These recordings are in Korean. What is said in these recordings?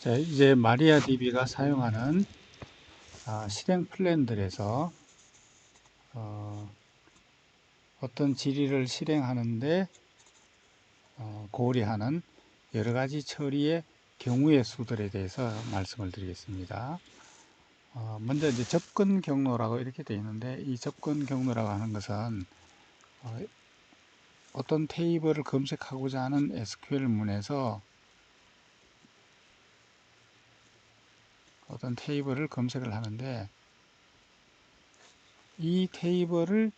자, 이제 마리아DB가 사용하는 실행 플랜들에서 어떤 질의를 실행하는데 고려하는 여러 가지 처리의 경우의 수들에 대해서 말씀을 드리겠습니다. 먼저 이제 접근 경로라고 이렇게 되어 있는데, 이 접근 경로라고 하는 것은 어떤 테이블을 검색하고자 하는 SQL문에서 어떤 테이블을 검색을 하는데, 이 테이블을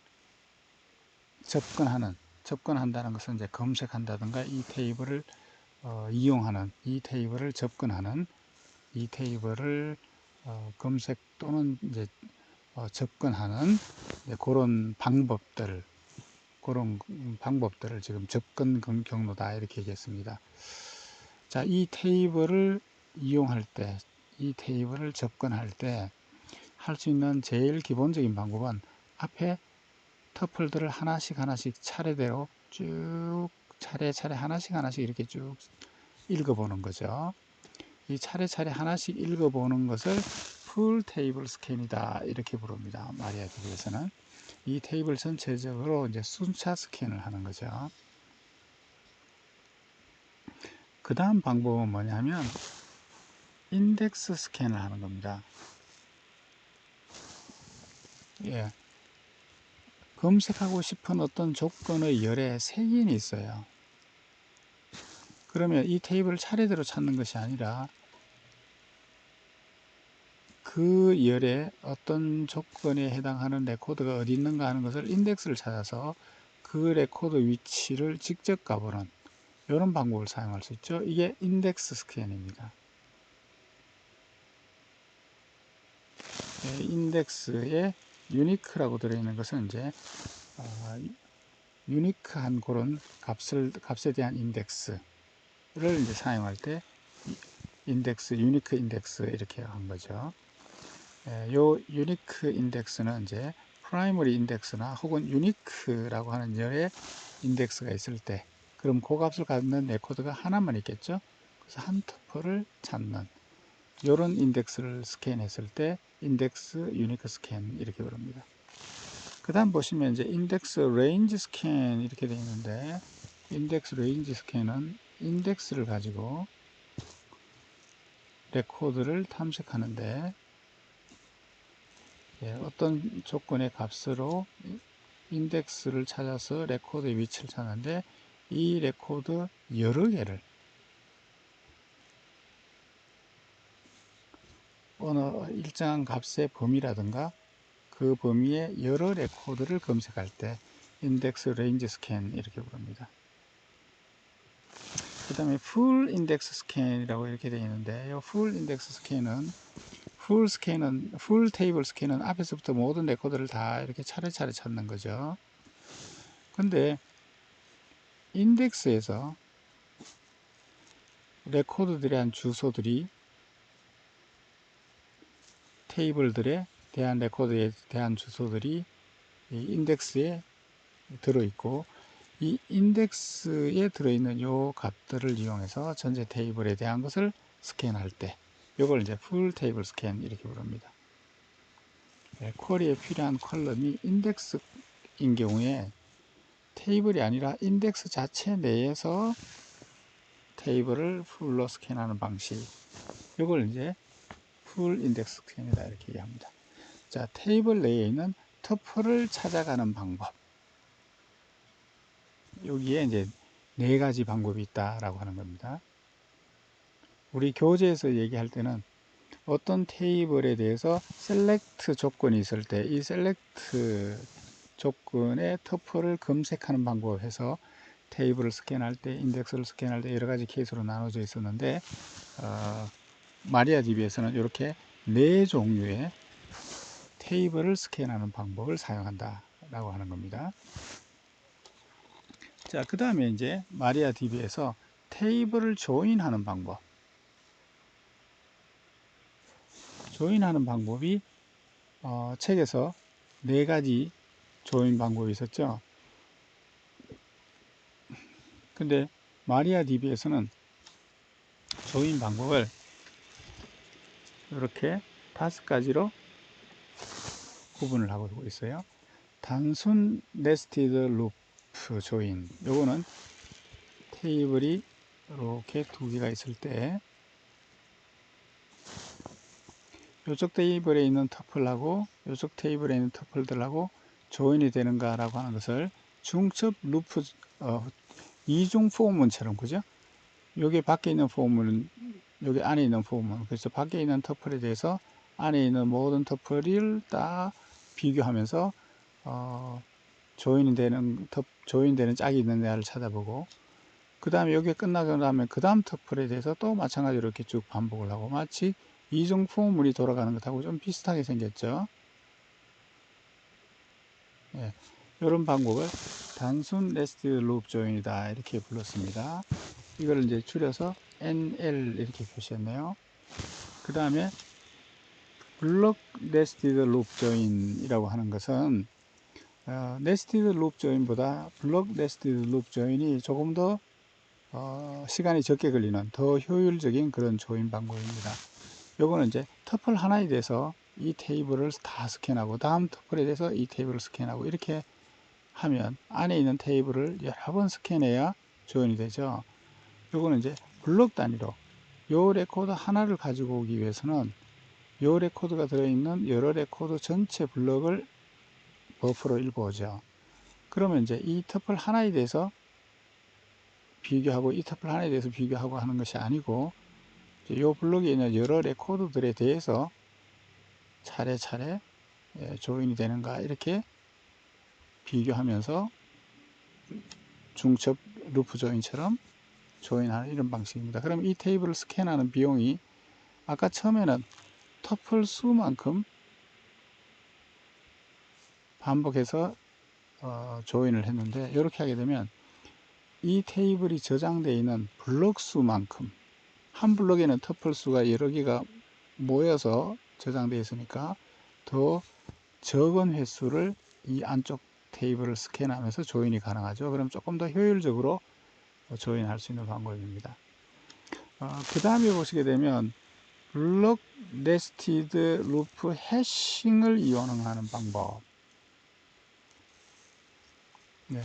접근한다는 것은 이제 검색한다든가 이 테이블을 이용하는, 이 테이블을 접근하는, 이 테이블을 검색 또는 이제 접근하는 그런 방법들을 지금 접근 경로다 이렇게 얘기했습니다. 자, 이 테이블을 이용할 때, 이 테이블을 접근할 때 할 수 있는 제일 기본적인 방법은 앞에 터플들을 하나씩 차례대로 쭉 차례차례 하나씩 이렇게 쭉 읽어보는 거죠. 이 차례차례 하나씩 읽어보는 것을 풀 테이블 스캔이다 이렇게 부릅니다. 마리아DB에서는 이 테이블 전체적으로 이제 순차 스캔을 하는 거죠. 그 다음 방법은 뭐냐면 인덱스 스캔을 하는 겁니다. 예. 검색하고 싶은 어떤 조건의 열에 3개는 있어요. 그러면 이 테이블을 차례대로 찾는 것이 아니라 그 열에 어떤 조건에 해당하는 레코드가 어디 있는가 하는 것을 인덱스를 찾아서 그 레코드 위치를 직접 가보는 이런 방법을 사용할 수 있죠. 이게 인덱스 스캔입니다. 인덱스에 유니크라고 들어있는 것은 이제 유니크한 그런 값에 대한 인덱스를 이제 사용할 때 인덱스, 유니크 인덱스 이렇게 한 거죠. 요 유니크 인덱스는 이제 프라이머리 인덱스나 혹은 유니크라고 하는 열의 인덱스가 있을 때, 그럼 그 값을 갖는 레코드가 하나만 있겠죠. 그래서 한 터플을 찾는 이런 인덱스를 스캔했을 때 인덱스 유니크 스캔 이렇게 부릅니다. 그 다음 보시면 이제 인덱스 레인지 스캔 이렇게 되어 있는데, 인덱스 레인지 스캔은 인덱스를 가지고 레코드를 탐색하는데 어떤 조건의 값으로 인덱스를 찾아서 레코드의 위치를 찾는데, 이 레코드 여러 개를 어느 일정한 값의 범위라든가 그 범위의 여러 레코드를 검색할 때 인덱스 레인지 스캔 이렇게 부릅니다. 그 다음에 풀 인덱스 스캔이라고 이렇게 되어 있는데, 이 풀 인덱스 스캔은 풀 테이블 스캔은 앞에서부터 모든 레코드를 다 이렇게 차례차례 찾는 거죠. 근데 인덱스에서 레코드들에 대한 주소들이 테이블들에 대한 레코드에 대한 주소들이 이 인덱스에 들어있고, 이 인덱스에 들어있는 요 값들을 이용해서 전체 테이블에 대한 것을 스캔할 때 이걸 이제 풀 테이블 스캔 이렇게 부릅니다. 쿼리에 필요한 컬럼이 인덱스인 경우에 테이블이 아니라 인덱스 자체 내에서 테이블을 풀로 스캔하는 방식, 이걸 이제 풀 인덱스 스캔이다 이렇게 얘기합니다. 자, 테이블 내에 있는 터플을 찾아가는 방법, 여기에 이제 4가지 방법이 있다라고 하는 겁니다. 우리 교재에서 얘기할 때는 어떤 테이블에 대해서 셀렉트 조건이 있을 때 이 셀렉트 조건의 터플을 검색하는 방법을 해서 테이블을 스캔할 때, 인덱스를 스캔할 때 여러 가지 케이스로 나눠져 있었는데, 마리아DB에서는 이렇게 4종류의 테이블을 스캔하는 방법을 사용한다라고 하는 겁니다. 자, 그 다음에 이제 마리아DB에서 테이블을 조인하는 방법. 조인하는 방법이 책에서 4가지 조인 방법이 있었죠. 근데 마리아DB에서는 조인 방법을 이렇게 5가지로 구분을 하고 있어요. 단순 네스티드 루프 조인, 요거는 테이블이 이렇게 2개가 있을 때 요쪽 테이블에 있는 터플하고 요쪽 테이블에 있는 터플들하고 조인이 되는가 라고 하는 것을 중첩 루프 이중 포문처럼, 그죠? 여기 밖에 있는 포문은 여기 안에 있는 포문, 그래서 밖에 있는 터플에 대해서 안에 있는 모든 터플을 다 비교하면서 조인되는 짝이 있느냐를 찾아보고, 그 다음에 여기 끝나고 나면 그 다음 터플에 대해서 또 마찬가지로 이렇게 쭉 반복을 하고, 마치 이중 포문이 돌아가는 것하고 좀 비슷하게 생겼죠. 예, 이런 방법을 단순 네스티드 루프 조인이다 이렇게 불렀습니다. 이걸 이제 줄여서 NL 이렇게 표시했네요. 그 다음에 블록 네스티드 루프 조인이라고 하는 것은 네스티드 루프 조인보다 블록 네스티드 루프 조인이 조금 더 시간이 적게 걸리는 더 효율적인 그런 조인 방법입니다. 요거는 이제 터플 하나에 대해서 이 테이블을 다 스캔하고 다음 터플에 대해서 이 테이블을 스캔하고 이렇게 하면 안에 있는 테이블을 여러 번 스캔해야 조인이 되죠. 요거는 이제 블록 단위로 요 레코드 하나를 가지고 오기 위해서는 요 레코드가 들어있는 여러 레코드 전체 블록을 버프로 읽어오죠. 그러면 이제 이 터플 하나에 대해서 비교하고 이 터플 하나에 대해서 비교하고 하는 것이 아니고, 이 블록에 있는 여러 레코드들에 대해서 차례차례 조인이 되는가 이렇게 비교하면서 중첩 루프 조인처럼 조인하는 이런 방식입니다. 그럼 이 테이블을 스캔하는 비용이 아까 처음에는 터플 수만큼 반복해서 조인을 했는데, 이렇게 하게 되면 이 테이블이 저장되어 있는 블록 수만큼, 한 블록에는 터플 수가 여러 개가 모여서 저장되어 있으니까 더 적은 횟수를 이 안쪽 테이블을 스캔하면서 조인이 가능하죠. 그럼 조금 더 효율적으로 조인할 수 있는 방법입니다. 그 다음에 보시게 되면 블록 네스티드 루프 해싱을 이용하는 방법. 네,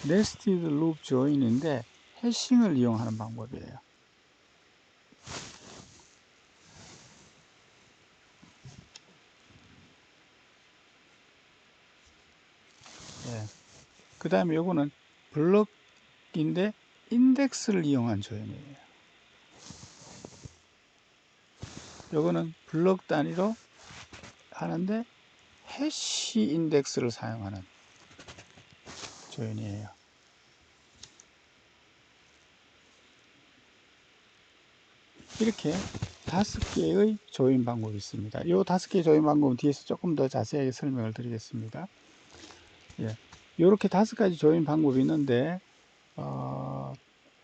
네스티드 루프 조인인데 해싱을 이용하는 방법이에요. 네. 그 다음에 요거는 블록인데 인덱스를 이용한 조인이에요. 요거는 블록 단위로 하는데 해시 인덱스를 사용하는 조인이에요. 이렇게 5개의 조인 방법이 있습니다. 이 5개의 조인 방법은 뒤에서 조금 더 자세하게 설명을 드리겠습니다. 예, 이렇게 5가지 조인 방법이 있는데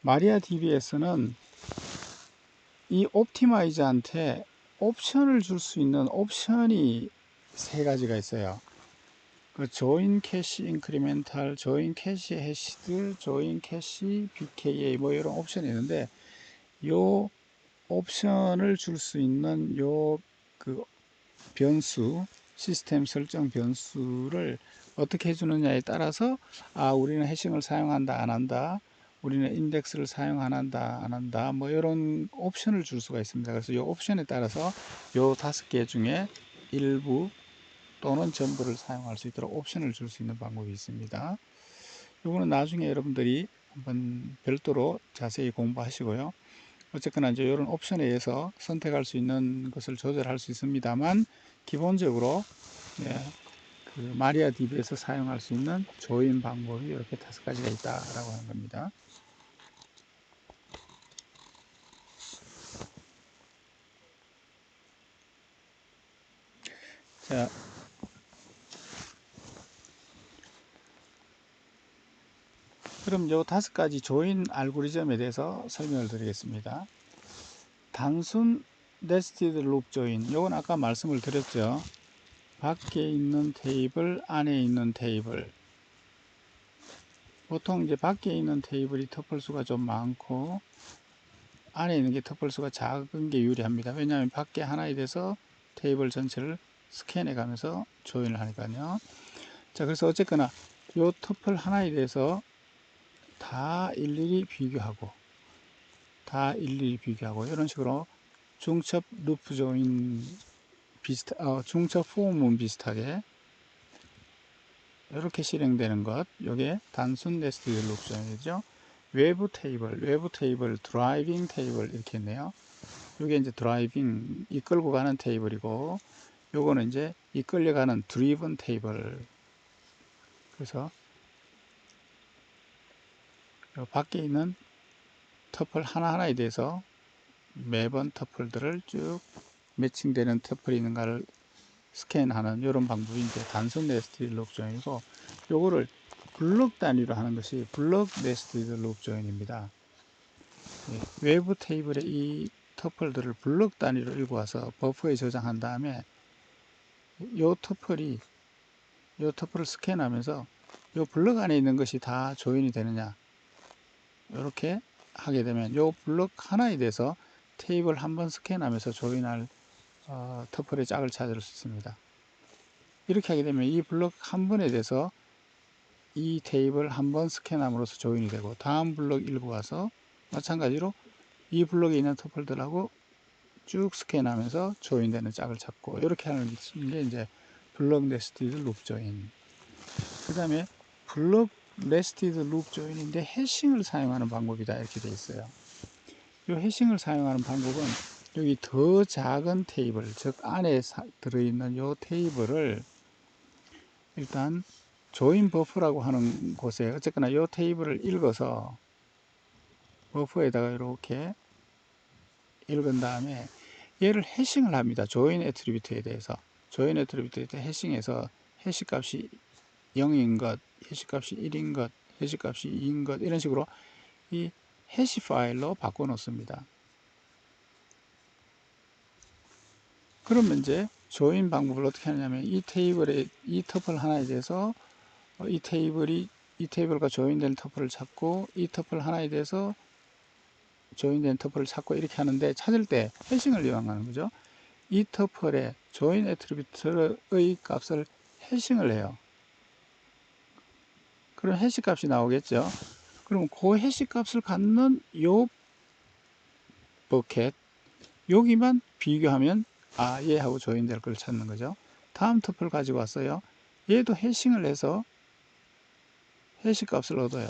마리아DB에서는 이 옵티마이저한테 옵션을 줄 수 있는 옵션이 3가지가 있어요. 그 조인 캐시 인크리멘탈, 조인 캐시 해시드, 조인 캐시 BKA 뭐 이런 옵션이 있는데, 요 옵션을 줄 수 있는 요 그 변수, 시스템 설정 변수를 어떻게 해주느냐에 따라서 우리는 해싱을 사용한다 안 한다, 우리는 인덱스를 사용 안 한다 안 한다, 뭐 이런 옵션을 줄 수가 있습니다. 그래서 이 옵션에 따라서 요 5개 중에 일부 또는 전부를 사용할 수 있도록 옵션을 줄 수 있는 방법이 있습니다. 이거는 나중에 여러분들이 한번 별도로 자세히 공부하시고요. 어쨌거나 이제 이런 옵션에 의해서 선택할 수 있는 것을 조절할 수 있습니다만, 기본적으로 그 마리아DB에서 사용할 수 있는 조인 방법이 이렇게 5가지가 있다라고 하는 겁니다. 자, 그럼 요 5가지 조인 알고리즘에 대해서 설명을 드리겠습니다. 단순 네스티드 루프 조인, 요건 아까 말씀을 드렸죠. 밖에 있는 테이블, 안에 있는 테이블. 보통 이제 밖에 있는 테이블이 터플 수가 좀 많고, 안에 있는 게 터플 수가 작은 게 유리합니다. 왜냐하면 밖에 하나에 대해서 테이블 전체를 스캔해 가면서 조인을 하니까요. 자, 그래서 어쨌거나 요 터플 하나에 대해서 다 일일이 비교하고 이런 식으로 중첩 루프 조인 중첩 포문 비슷하게 이렇게 실행되는 것, 요게 단순 네스티드 루프 조인이죠. 외부 테이블, 드라이빙 테이블 이렇게 있네요. 요게 이제 드라이빙, 이끌고 가는 테이블이고, 요거는 이제 이끌려가는 드리븐 테이블. 그래서 요 밖에 있는 터플 하나하나에 대해서 매번 터플들을 쭉 매칭되는 터플이 있는가를 스캔하는 이런 방법이 이제 단순 네스티드 루프 조인이고, 요거를 블록 단위로 하는 것이 블록 네스티드 루프 조인입니다. 외부 테이블의 이 터플들을 블록 단위로 읽어와서 버퍼에 저장한 다음에 요 터플을 스캔하면서 요 블록 안에 있는 것이 다 조인이 되느냐, 이렇게 하게 되면 요 블록 하나에 대해서 테이블 한 번 스캔하면서 조인할 터플의 짝을 찾을 수 있습니다. 이렇게 하게 되면 이 블록 한 번에 대해서 이 테이블 한 번 스캔함으로써 조인이 되고, 다음 블록 읽어와서 마찬가지로 이 블록에 있는 터플들하고 쭉 스캔하면서 조인되는 짝을 찾고, 이렇게 하는 게 이제 블록 네스티드 루프 조인. 그 다음에 블록 네스티드 루프 조인인데 해싱을 사용하는 방법이다, 이렇게 되어 있어요. 이 해싱을 사용하는 방법은 여기 더 작은 테이블, 즉 안에 들어있는 이 테이블을 일단 조인 버프라고 하는 곳에 어쨌거나 이 테이블을 읽어서 버프에다가 이렇게 읽은 다음에 얘를 해싱을 합니다. 조인 애트리뷰트에 대해서. 조인 애트리뷰트에 대해 해싱해서 해시값이 0인 것, 해시값이 1인 것, 해시값이 2인 것, 이런 식으로 이 해시 파일로 바꿔 놓습니다. 그러면 이제 조인 방법을 어떻게 하냐면 이 테이블에 이 터플 하나에 대해서 이 테이블과 조인된 터플을 찾고, 이 터플 하나에 대해서 조인된 터플을 찾고, 이렇게 하는데 찾을 때 해싱을 이용하는 거죠. 이 터플의 조인 애트리뷰트의 값을 해싱을 해요. 그럼 해시 값이 나오겠죠. 그럼 그 해시 값을 갖는 요 버켓, 여기만 비교하면 얘하고 조인될 걸 찾는 거죠. 다음 터플 가지고 왔어요. 얘도 해싱을 해서 해시 값을 얻어요.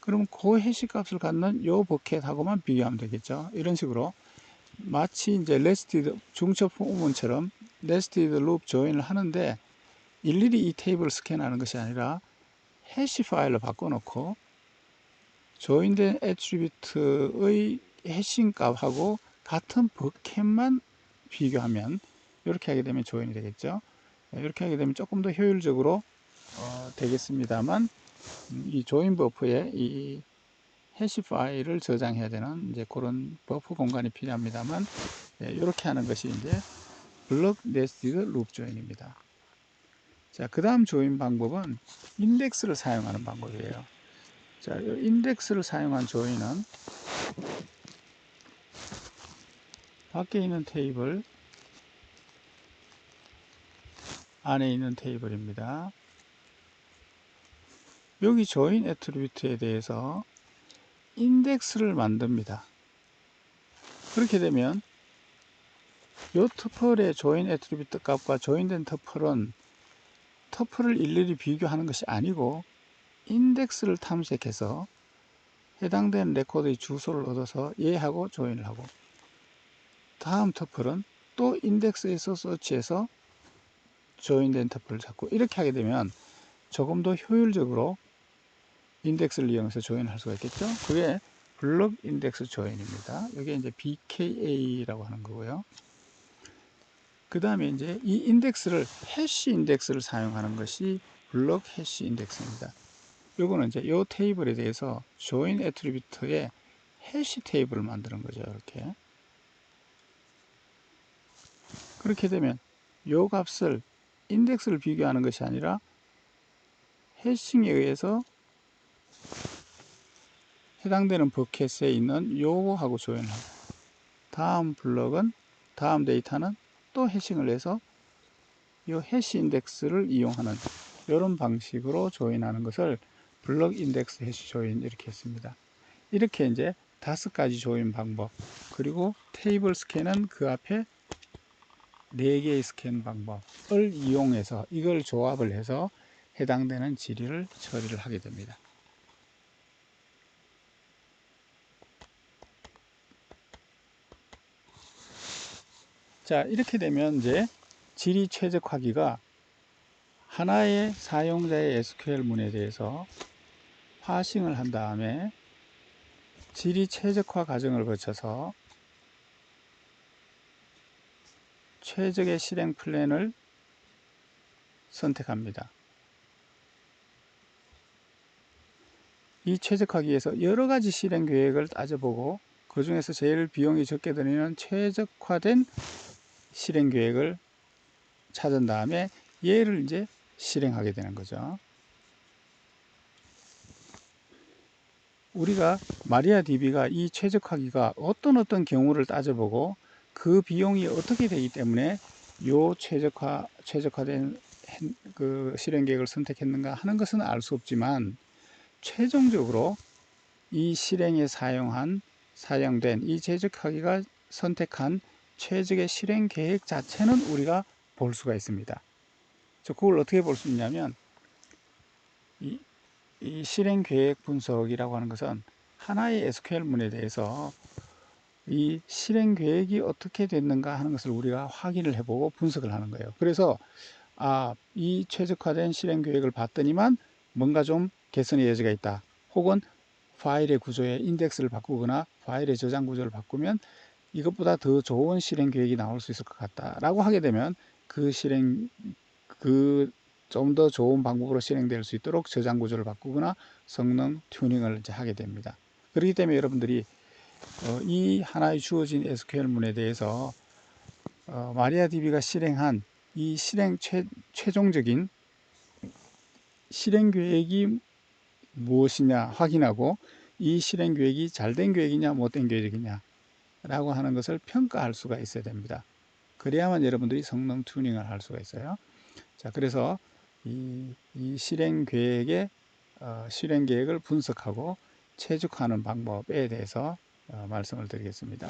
그럼 그 해시 값을 갖는 요 버켓하고만 비교하면 되겠죠. 이런 식으로 마치 이제 네스티드 중첩 포문처럼 네스티드 루프 조인을 하는데, 일일이 이 테이블을 스캔하는 것이 아니라 해시 파일로 바꿔놓고 조인된 애트리뷰트의 해싱 값하고 같은 버켓만 비교하면, 이렇게 하게 되면 조인이 되겠죠. 이렇게 하게 되면 조금 더 효율적으로 되겠습니다만, 이 조인 버프에 이 해시 파일을 저장해야 되는 이제 그런 버프 공간이 필요합니다만, 이렇게 하는 것이 이제 블록 네스티드 루프 조인입니다. 자, 그 다음 조인 방법은 인덱스를 사용하는 방법이에요. 자, 인덱스를 사용한 조인은 밖에 있는 테이블, 안에 있는 테이블입니다. 여기 조인 애트리뷰트에 대해서 인덱스를 만듭니다. 그렇게 되면 이 터플의 조인 애트리뷰트 값과 조인된 터플은 터플을 일일이 비교하는 것이 아니고 인덱스를 탐색해서 해당되는 레코드의 주소를 얻어서 얘하고 조인을 하고, 다음 터플은 또 인덱스에서 서치해서 조인된 터플을 찾고, 이렇게 하게 되면 조금 더 효율적으로 인덱스를 이용해서 조인할 수가 있겠죠. 그게 블록 인덱스 조인입니다. 이게 이제 BKA라고 하는 거고요. 그 다음에 이제 이 인덱스를 해시 인덱스를 사용하는 것이 블록 해시 인덱스입니다. 요거는 이제 요 테이블에 대해서 조인 애트리뷰트의 해시 테이블을 만드는 거죠. 이렇게. 그렇게 되면 요 값을 인덱스를 비교하는 것이 아니라 해싱에 의해서 해당되는 버켓에 있는 요거하고 조인을 합니다. 다음 블럭은, 다음 데이터는 또 해싱을 해서 이 해시 인덱스를 이용하는 이런 방식으로 조인하는 것을 블럭 인덱스 해시 조인 이렇게 했습니다. 이렇게 이제 5가지 조인 방법, 그리고 테이블 스캔은 그 앞에 4개의 스캔 방법을 이용해서 이걸 조합을 해서 해당되는 질의를 처리를 하게 됩니다. 자, 이렇게 되면 이제 질의 최적화기가 하나의 사용자의 SQL 문에 대해서 파싱을 한 다음에 질의 최적화 과정을 거쳐서 최적의 실행 플랜을 선택합니다. 이 최적화기에서 여러 가지 실행 계획을 따져보고 그 중에서 제일 비용이 적게 드는 최적화된 실행 계획을 찾은 다음에 얘를 이제 실행하게 되는 거죠. 우리가 마리아DB가 이 최적화기가 어떤 경우를 따져보고 그 비용이 어떻게 되기 때문에 요 최적화된 그 실행 계획을 선택했는가 하는 것은 알 수 없지만, 최종적으로 이 실행에 사용된 이 최적화기가 선택한 최적의 실행 계획 자체는 우리가 볼 수가 있습니다. 그걸 어떻게 볼 수 있냐면, 이 실행 계획 분석이라고 하는 것은 하나의 SQL 문에 대해서 이 실행 계획이 어떻게 됐는가 하는 것을 우리가 확인을 해보고 분석을 하는 거예요. 그래서 이 최적화된 실행 계획을 봤더니만 뭔가 좀 개선의 여지가 있다, 혹은 파일의 구조에 인덱스를 바꾸거나 파일의 저장 구조를 바꾸면 이것보다 더 좋은 실행 계획이 나올 수 있을 것 같다 라고 하게 되면 좀 더 좋은 방법으로 실행될 수 있도록 저장 구조를 바꾸거나 성능 튜닝을 이제 하게 됩니다. 그렇기 때문에 여러분들이 이 하나의 주어진 SQL 문에 대해서 마리아DB가 실행한 이 최종적인 실행 계획이 무엇이냐 확인하고, 이 실행 계획이 잘된 계획이냐 못된 계획이냐 라고 하는 것을 평가할 수가 있어야 됩니다. 그래야만 여러분들이 성능 튜닝을 할 수가 있어요. 자, 그래서 이 실행 계획의 실행 계획을 분석하고 최적화하는 방법에 대해서 말씀을 드리겠습니다.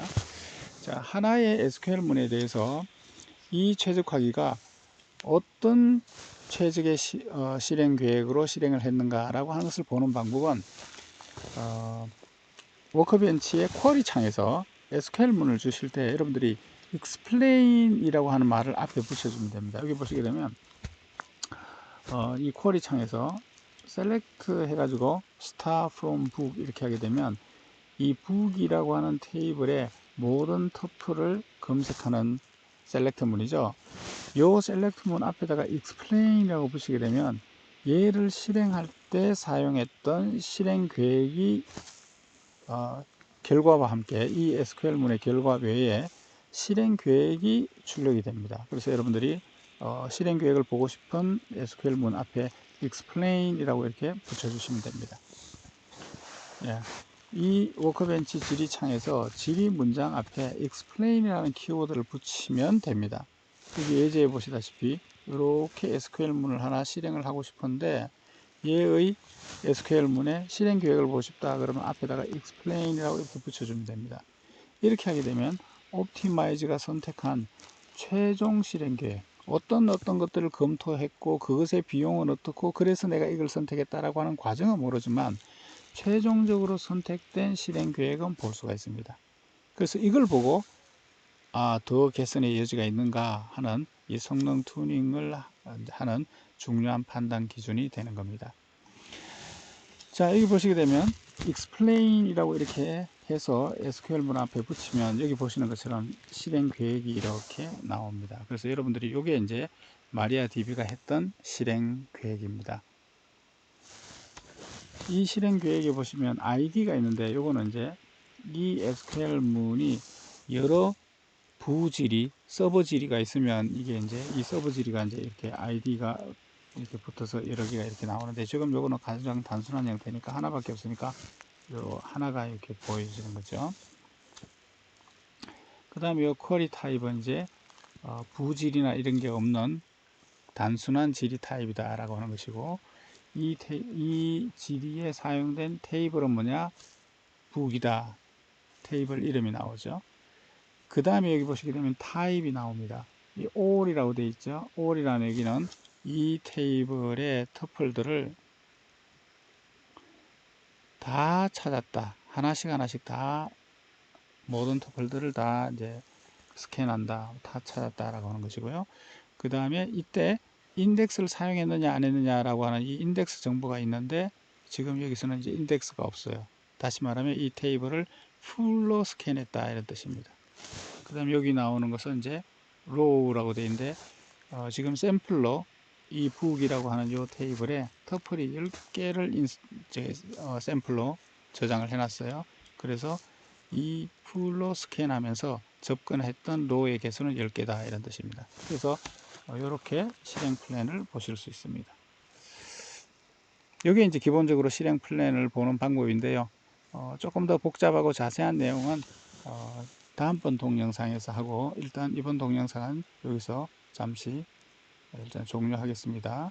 자, 하나의 SQL 문에 대해서 이 최적화기가 어떤 최적의 실행 계획으로 실행을 했는가라고 하는 것을 보는 방법은 워크벤치의 쿼리 창에서 SQL 문을 주실 때 여러분들이 explain이라고 하는 말을 앞에 붙여주면 됩니다. 여기 보시게 되면 이 쿼리 창에서 select 해가지고 start from book 이렇게 하게 되면 이 book이라고 하는 테이블에 모든 터플을 검색하는 select 문이죠. 요 select 문 앞에다가 explain이라고 붙이게 되면 얘를 실행할 때 사용했던 실행 계획이 결과와 함께 이 SQL 문의 결과 외에 실행 계획이 출력이 됩니다. 그래서 여러분들이 실행 계획을 보고 싶은 SQL 문 앞에 explain이라고 이렇게 붙여주시면 됩니다. 예. 이 워크벤치 질의 창에서 질의 문장 앞에 explain이라는 키워드를 붙이면 됩니다. 여기 예제에 보시다시피 이렇게 SQL 문을 하나 실행을 하고 싶은데 얘의 SQL 문에 실행 계획을 보고 싶다 그러면 앞에다가 explain이라고 이렇게 붙여주면 됩니다. 이렇게 하게 되면 옵티마이즈가 선택한 최종 실행 계획, 어떤 것들을 검토했고 그것의 비용은 어떻고 그래서 내가 이걸 선택했다라고 하는 과정은 모르지만 최종적으로 선택된 실행 계획은 볼 수가 있습니다. 그래서 이걸 보고 더 개선의 여지가 있는가 하는 이 성능 튜닝을 하는 중요한 판단 기준이 되는 겁니다. 자, 여기 보시게 되면 explain이라고 이렇게 해서 SQL 문 앞에 붙이면 여기 보시는 것처럼 실행 계획이 이렇게 나옵니다. 그래서 여러분들이 이게 이제 마리아DB가 했던 실행 계획입니다. 이 실행 계획에 보시면 ID가 있는데 이거는 이제 이 SQL 문이 여러 부질이 서버 질의가 있으면 이게 이제 이 서버 질의가 이제 이렇게 ID가 이렇게 붙어서 여러 개가 이렇게 나오는데 지금 요거는 가장 단순한 형태니까 하나밖에 없으니까 요 하나가 이렇게 보여지는 거죠. 그 다음에 요 쿼리 타입은 이제 부질이나 이런 게 없는 단순한 지리 타입이다 라고 하는 것이고, 이 지리에 사용된 테이블은 뭐냐? 북이다. 테이블 이름이 나오죠. 그 다음에 여기 보시게 되면 타입이 나옵니다. 이 all이라고 되어 있죠. all이라는 얘기는 이 테이블의 터플들을 다 찾았다. 하나씩 하나씩 다 모든 터플들을 다 이제 스캔한다, 다 찾았다라고 하는 것이고요. 그 다음에 이때 인덱스를 사용했느냐 안 했느냐라고 하는 이 인덱스 정보가 있는데, 지금 여기서는 이제 인덱스가 없어요. 다시 말하면 이 테이블을 풀로 스캔했다 이런 뜻입니다. 그 다음에 여기 나오는 것은 이제 row라고 되어 있는데, 지금 샘플로 이 북이라고 하는 이 테이블에 터플이 10개를 샘플로 저장을 해놨어요. 그래서 이 풀로 스캔하면서 접근했던 로우의 개수는 10개다 이런 뜻입니다. 그래서 이렇게 실행 플랜을 보실 수 있습니다. 이게 이제 기본적으로 실행 플랜을 보는 방법인데요. 조금 더 복잡하고 자세한 내용은 다음번 동영상에서 하고, 일단 이번 동영상은 여기서 잠시 일단 종료하겠습니다.